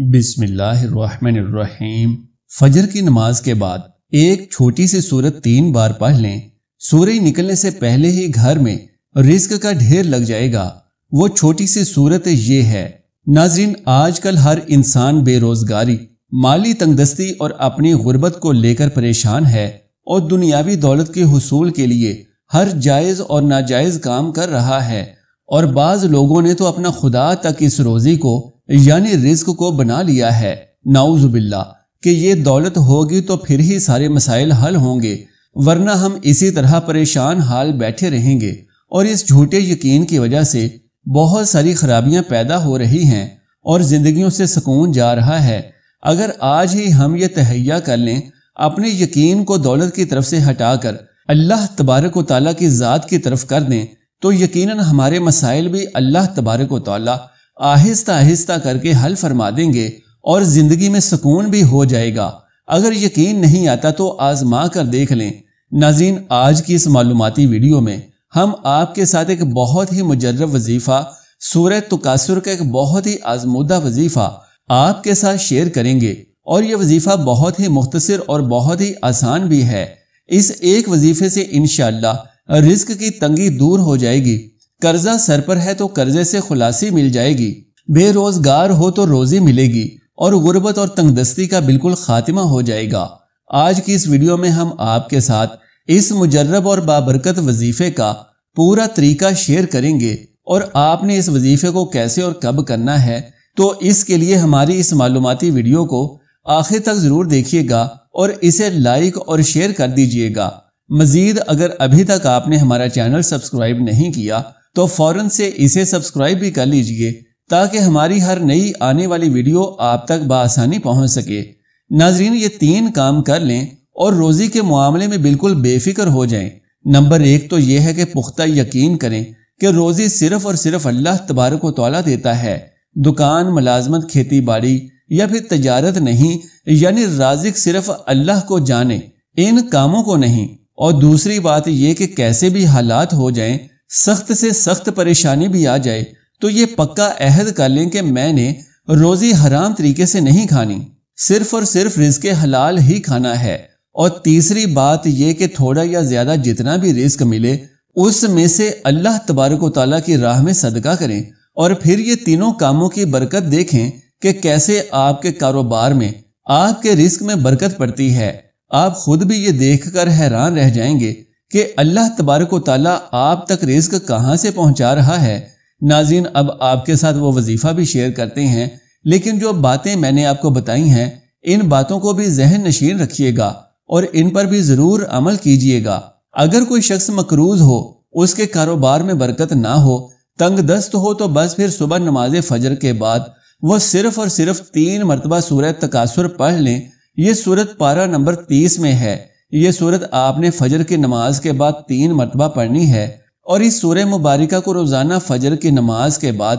بسم اللہ الرحمن الرحیم۔ فجر کی نماز کے بعد ایک چھوٹی سی سورت 3 بار پڑھ لیں۔ سورج نکلنے سے پہلے ہی گھر میں رزق کا ڈھیر لگ جائے گا۔ وہ چھوٹی سی سورت یہ ہے۔ ناظرین، آج کل ہر انسان بے روزگاری، مالی تنگدستی اور اپنی غربت کو لے کر پریشان ہے اور دنیاوی دولت کے حصول کے لیے ہر جائز اور ناجائز کام کر رہا ہے، اور بعض لوگوں نے تو اپنا خدا تک اس روزی کو یعنی رزق کو بنا لیا ہے۔ نعوذ باللہ کہ یہ دولت ہوگی تو پھر ہی سارے مسائل حل ہوں گے، ورنہ ہم اسی طرح پریشان حال بیٹھے رہیں گے، اور اس جھوٹے یقین کی وجہ سے بہت ساری خرابیاں پیدا ہو رہی ہیں اور زندگیوں سے سکون جا رہا ہے۔ اگر آج ہی ہم یہ تہیہ کر لیں، اپنے یقین کو دولت کی طرف سے ہٹا کر اللہ تبارک و تعالیٰ کی ذات کی طرف کر دیں، تو یقیناً ہمارے مسائل بھی اللہ تبارک و تعالیٰ آہستہ آہستہ کر کے حل فرما دیں گے اور زندگی میں سکون بھی ہو جائے گا۔ اگر یقین نہیں آتا تو آزما کر دیکھ لیں۔ ناظرین، آج کی اس معلوماتی ویڈیو میں ہم آپ کے ساتھ ایک بہت ہی مجرب وظیفہ، سورہ تکاثر کا ایک بہت ہی آزمودہ وظیفہ آپ کے ساتھ شیئر کریں گے، اور یہ وظیفہ بہت ہی مختصر اور بہت ہی آسان بھی ہے۔ اس ایک وظیفے سے انشاءاللہ رزق کی تنگی دور ہو جائے گی، قرضہ سر پر ہے تو قرضے سے خلاصی مل جائے گی، بے روزگار ہو تو روزی ملے گی، اور غربت اور تنگدستی کا بالکل خاتمہ ہو جائے گا۔ آج کی اس ویڈیو میں ہم آپ کے ساتھ اس مجرب اور بابرکت وظیفے کا پورا طریقہ شیئر کریں گے، اور آپ نے اس وظیفے کو کیسے اور کب کرنا ہے، تو اس کے لیے ہماری اس معلوماتی ویڈیو کو آخر تک ضرور دیکھیے گا اور اسے لائک اور شیئر کر دیجئے گا۔ مزید اگر ابھی تک آپ نے ہمارا چینل سبسکرائب نہیں کیا تو فوراً سے اسے سبسکرائب بھی کر لیجئے، تاکہ ہماری ہر نئی آنے والی ویڈیو آپ تک بآسانی پہنچ سکے۔ ناظرین، یہ 3 کام کر لیں اور روزی کے معاملے میں بالکل بے فکر ہو جائیں۔ نمبر 1 تو یہ ہے کہ پختہ یقین کریں کہ روزی صرف اور صرف اللہ تبارک و تعالیٰ دیتا ہے۔ دکان، ملازمت، کھیتی باڑی یا پھر تجارت نہیں، یعنی رازق صرف اللہ کو جانے، ان کاموں کو نہیں۔ اور دوسری بات یہ کہ کیسے بھی حالات ہو جائیں، سخت سے سخت پریشانی بھی آ جائے، تو یہ پکا عہد کر لیں کہ میں نے روزی حرام طریقے سے نہیں کھانی، صرف اور صرف رزق حلال ہی کھانا ہے۔ اور تیسری بات یہ کہ تھوڑا یا زیادہ جتنا بھی رزق ملے اس میں سے اللہ تبارک و تعالیٰ کی راہ میں صدقہ کریں، اور پھر یہ تینوں کاموں کی برکت دیکھیں کہ کیسے آپ کے کاروبار میں، آپ کے رزق میں برکت پڑتی ہے۔ آپ خود بھی یہ دیکھ کر حیران رہ جائیں گے کہ اللہ تبارک و تعالیٰ آپ تک رزق کہاں سے پہنچا رہا ہے۔ ناظرین، اب آپ کے ساتھ وہ وظیفہ بھی شیئر کرتے ہیں، لیکن جو باتیں میں نے آپ کو بتائی ہیں، ان باتوں کو بھی ذہن نشین رکھیے گا اور ان پر بھی ضرور عمل کیجیے گا۔ اگر کوئی شخص مقروض ہو، اس کے کاروبار میں برکت نہ ہو، تنگ دست ہو، تو بس پھر صبح نماز فجر کے بعد وہ صرف اور صرف 3 مرتبہ سورہ تکاثر پڑھ لیں۔ یہ سورت پارہ نمبر 30 میں ہے۔ یہ سورت آپ نے فجر کی نماز کے بعد 3 مرتبہ پڑھنی ہے، اور اس سورہ مبارکہ کو روزانہ فجر کی نماز کے بعد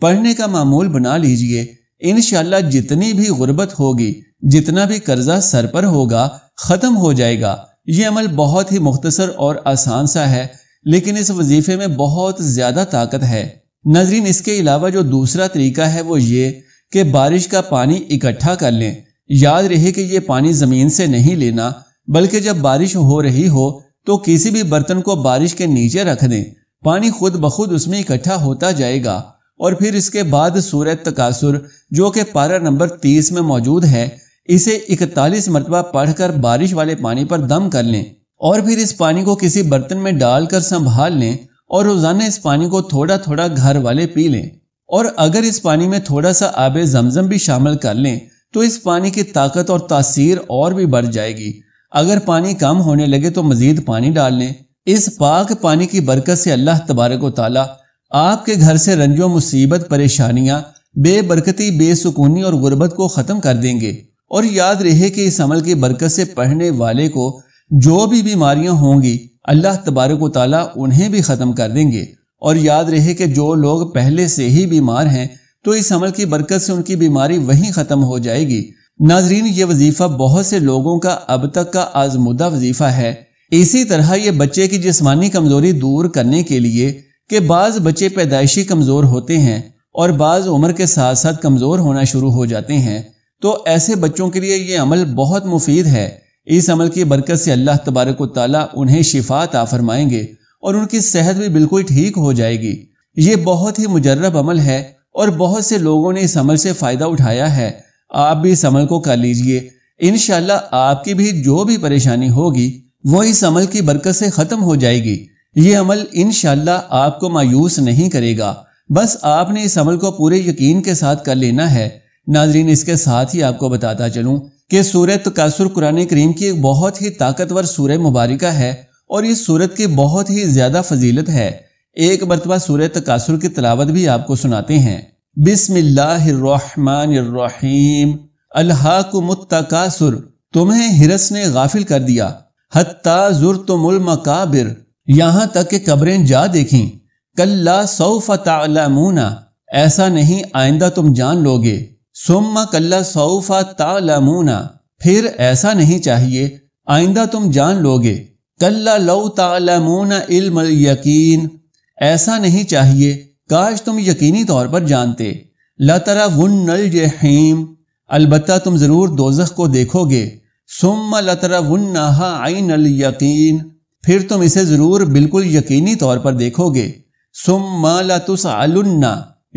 پڑھنے کا معمول بنا لیجئے۔ انشاءاللہ جتنی بھی غربت ہوگی، جتنا بھی قرضہ سر پر ہوگا، ختم ہو جائے گا۔ یہ عمل بہت ہی مختصر اور آسان سا ہے، لیکن اس وظیفے میں بہت زیادہ طاقت ہے۔ ناظرین، اس کے علاوہ جو دوسرا طریقہ ہے وہ یہ کہ بارش کا پانی اکٹھا کر لیں۔ یاد رہے کہ یہ پانی زمین سے نہیں لینا، بلکہ جب بارش ہو رہی ہو تو کسی بھی برتن کو بارش کے نیچے رکھ دیں، پانی خود بخود اس میں اکٹھا ہوتا جائے گا۔ اور پھر اس کے بعد سورہ تکاثر جو کہ پارہ نمبر 30 میں موجود ہے، اسے 41 مرتبہ پڑھ کر بارش والے پانی پر دم کر لیں، اور پھر اس پانی کو کسی برتن میں ڈال کر سنبھال لیں، اور روزانہ اس پانی کو تھوڑا تھوڑا گھر والے پی لیں۔ اور اگر اس پانی میں تھوڑا سا آب زمزم بھی شامل کر لیں تو اس پانی کی طاقت اور تاثیر اور بھی بڑھ جائے گی۔ اگر پانی کم ہونے لگے تو مزید پانی ڈال لیں۔ اس پاک پانی کی برکت سے اللہ تبارک و تعالیٰ آپ کے گھر سے رنج و مصیبت، پریشانیاں، بے برکتی، بے سکونی اور غربت کو ختم کر دیں گے۔ اور یاد رہے کہ اس عمل کی برکت سے پڑھنے والے کو جو بھی بیماریاں ہوں گی، اللہ تبارک و تعالیٰ انہیں بھی ختم کر دیں گے۔ اور یاد رہے کہ جو لوگ پہلے سے ہی بیمار ہیں تو اس عمل کی برکت سے ان کی بیماری وہیں ختم ہو جائے گی۔ ناظرین، یہ وظیفہ بہت سے لوگوں کا اب تک کا آزمودہ وظیفہ ہے۔ اسی طرح یہ بچے کی جسمانی کمزوری دور کرنے کے لیے کہ بعض بچے پیدائشی کمزور ہوتے ہیں اور بعض عمر کے ساتھ ساتھ کمزور ہونا شروع ہو جاتے ہیں، تو ایسے بچوں کے لیے یہ عمل بہت مفید ہے۔ اس عمل کی برکت سے اللہ تبارک و تعالیٰ انہیں شفا عطا فرمائیں گے اور ان کی صحت بھی بالکل ٹھیک ہو جائے گی۔ یہ بہت ہی مجرب عمل ہے اور بہت سے لوگوں نے اس عمل سے فائدہ اٹھایا ہے۔ آپ بھی اس عمل کو کر لیجئے، انشاءاللہ آپ کی بھی جو بھی پریشانی ہوگی وہ اس عمل کی برکت سے ختم ہو جائے گی۔ یہ عمل انشاءاللہ آپ کو مایوس نہیں کرے گا، بس آپ نے اس عمل کو پورے یقین کے ساتھ کر لینا ہے۔ ناظرین، اس کے ساتھ ہی آپ کو بتاتا چلوں کہ سورہ تکاثر قرآن کریم کی ایک بہت ہی طاقتور سورہ مبارکہ ہے اور اس سورت کی بہت ہی زیادہ فضیلت ہے۔ ایک مرتبہ سورہ تکاثر کی تلاوت بھی آپ کو سناتے ہیں۔ بسم اللہ الرحمن الرحیم، الہاکم التکاثر، تمہیں ہرس نے غافل کر دیا، حتی زرتم المقابر، یہاں تک کہ قبریں جا دیکھیں، کلا سوف تعلمون، ایسا نہیں آئندہ تم جان لوگے، ثم کلا سوف تعلمون، پھر ایسا نہیں چاہیے آئندہ تم جان لوگے، کلا لو تعلمون علم الیقین، ایسا نہیں چاہیے کاش تم یقینی طور پر جانتے، لترون الجحیم، البتہ تم ضرور دوزخ کو دیکھو گے، ثم لترونها عین الیقین، پھر تم اسے ضرور بالکل یقینی طور پر دیکھو گے، ثم لتسألن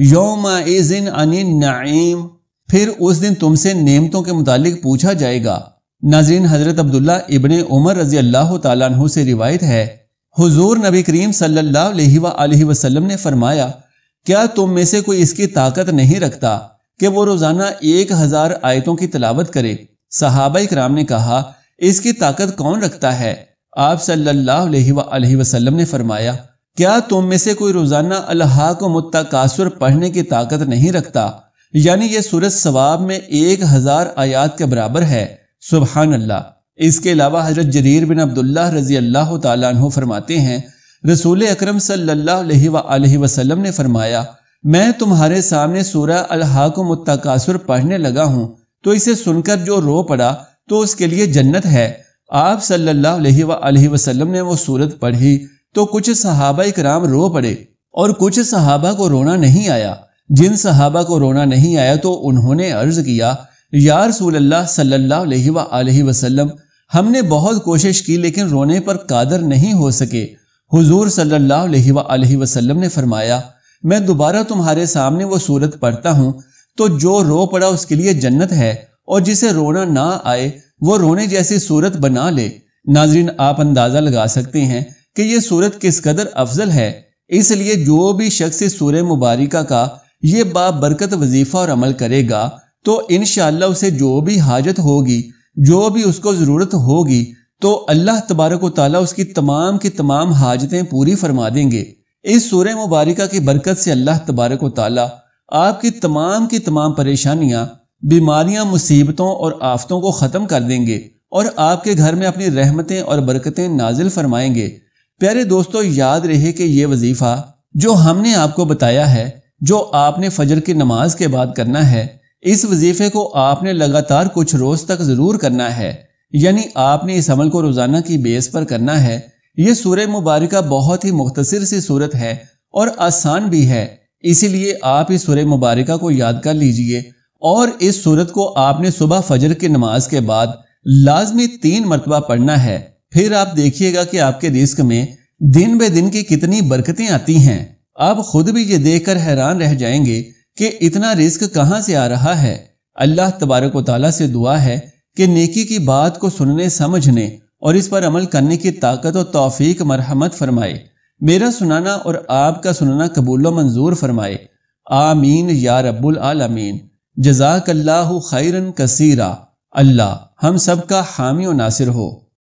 یومئذ عن النعیم، پھر اس دن تم سے نعمتوں کے متعلق پوچھا جائے گا۔ ناظرین، حضرت عبداللہ ابن عمر رضی اللہ تعالیٰ عنہ سے روایت ہے، حضور نبی کریم صلی اللہ علیہ وآلہ وسلم نے فرمایا، کیا تم میں سے کوئی اس کی طاقت نہیں رکھتا کہ وہ روزانہ 1000 آیتوں کی تلاوت کرے؟ صحابہ کرام نے کہا، اس کی طاقت کون رکھتا ہے؟ آپ صلی اللہ علیہ وآلہ وسلم نے فرمایا، کیا تم میں سے کوئی روزانہ الہاکم التکاثر پڑھنے کی طاقت نہیں رکھتا؟ یعنی یہ سورت ثواب میں 1000 آیات کے برابر ہے۔ سبحان اللہ۔ اس کے علاوہ حضرت جریر بن عبداللہ رضی اللہ تعالیٰ عنہ فرماتے ہیں، رسول اکرم صلی اللہ علیہ وآلہ وسلم نے فرمایا، میں تمہارے سامنے سورہ الہاکم التکاثر پڑھنے لگا ہوں تو اسے سن کر جو رو پڑا تو اس کے لیے جنت ہے۔ آپ صلی اللہ علیہ وآلہ وسلم نے وہ سورت پڑھی تو کچھ صحابہ کرام رو پڑے اور کچھ صحابہ کو رونا نہیں آیا۔ جن صحابہ کو رونا نہیں آیا تو انہوں نے عرض کیا، یا رسول اللہ صلی اللہ علیہ وآلہ وسلم، ہم نے بہت کوشش کی لیکن رونے پر قادر نہیں ہو سکے۔ حضور صلی اللہ علیہ وآلہ وسلم نے فرمایا، میں دوبارہ تمہارے سامنے وہ سورت پڑھتا ہوں تو جو رو پڑا اس کے لیے جنت ہے، اور جسے رونا نہ آئے وہ رونے جیسی سورت بنا لے۔ ناظرین، آپ اندازہ لگا سکتے ہیں کہ یہ سورت کس قدر افضل ہے، اس لیے جو بھی شخص اس سورہ مبارکہ کا یہ بابرکت وظیفہ اور عمل کرے گا تو انشاءاللہ اسے جو بھی حاجت ہوگی، جو بھی اس کو ضرورت ہوگی، تو اللہ تبارک و تعالیٰ اس کی تمام حاجتیں پوری فرما دیں گے۔ اس سورہ مبارکہ کی برکت سے اللہ تبارک و تعالیٰ آپ کی تمام پریشانیاں، بیماریاں، مصیبتوں اور آفتوں کو ختم کر دیں گے اور آپ کے گھر میں اپنی رحمتیں اور برکتیں نازل فرمائیں گے۔ پیارے دوستو، یاد رہے کہ یہ وظیفہ جو ہم نے آپ کو بتایا ہے، جو آپ نے فجر کی نماز کے بعد کرنا ہے، اس وظیفے کو آپ نے لگاتار کچھ روز تک ضرور کرنا ہے، یعنی آپ نے اس عمل کو روزانہ کی بیس پر کرنا ہے۔ یہ سورہ مبارکہ بہت ہی مختصر سی سورت ہے اور آسان بھی ہے، اسی لیے آپ اس سورہ مبارکہ کو یاد کر لیجئے، اور اس سورت کو آپ نے صبح فجر کی نماز کے بعد لازمی 3 مرتبہ پڑھنا ہے۔ پھر آپ دیکھیے گا کہ آپ کے رزق میں دن بے دن کی کتنی برکتیں آتی ہیں۔ آپ خود بھی یہ دیکھ کر حیران رہ جائیں گے کہ اتنا رزق کہاں سے آ رہا ہے۔ اللہ تبارک و تعالیٰ سے دعا ہے کہ نیکی کی بات کو سننے، سمجھنے اور اس پر عمل کرنے کی طاقت و توفیق مرحمت فرمائے۔ میرا سنانا اور آپ کا سننا قبول و منظور فرمائے، آمین یا رب العالمین۔ جزاک اللہ خیرا کثیرا۔ اللہ ہم سب کا حامی و ناصر ہو۔